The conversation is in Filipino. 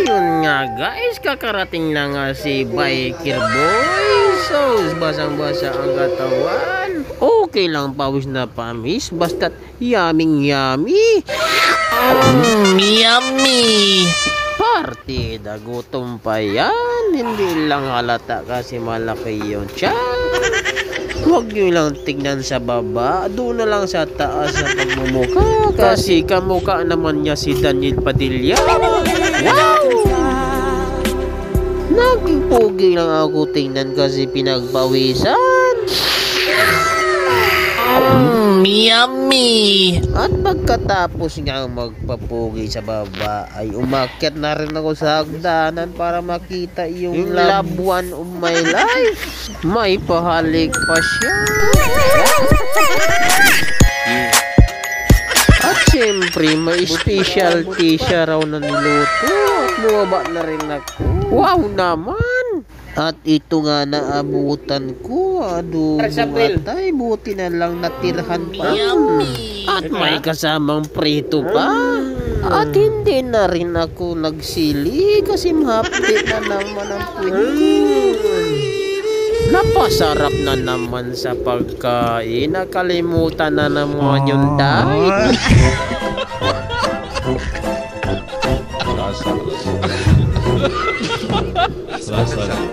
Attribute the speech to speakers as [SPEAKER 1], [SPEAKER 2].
[SPEAKER 1] Ayun nga guys, kakarating na nga si Biker Boy. So, basang-basa ang katawan. Okay lang, pawis na pamis. Basta't yummy. Yummy! Partida, gutom pa yan. Hindi lang halata kasi malaki yung tiyan. Huwag nyo lang tignan sa baba. Doon na lang sa taas sa pagmumuka. Kasi kamukha naman niya si Daniel Padilla. Wow! Naging pogi lang ako tingnan kasi pinagpawisan. Yummy! At pagkatapos nga magpapugi sa baba ay umakyat na rin ako sa hagdanan para makita yung loved one of my life. May pahalik pa siya. At syempre may specialty siya raw na niluto at bumaba na rin ako. Wow naman! At ito nga naabutan ko. Matay, buti na lang natirhan pa. At may kasamang prito pa. At hindi na rin ako nagsili kasi mahapdi na naman ang puwet. Napasarap na naman sa pagkain. Nakalimutan na naman yung diet.
[SPEAKER 2] Sasarap.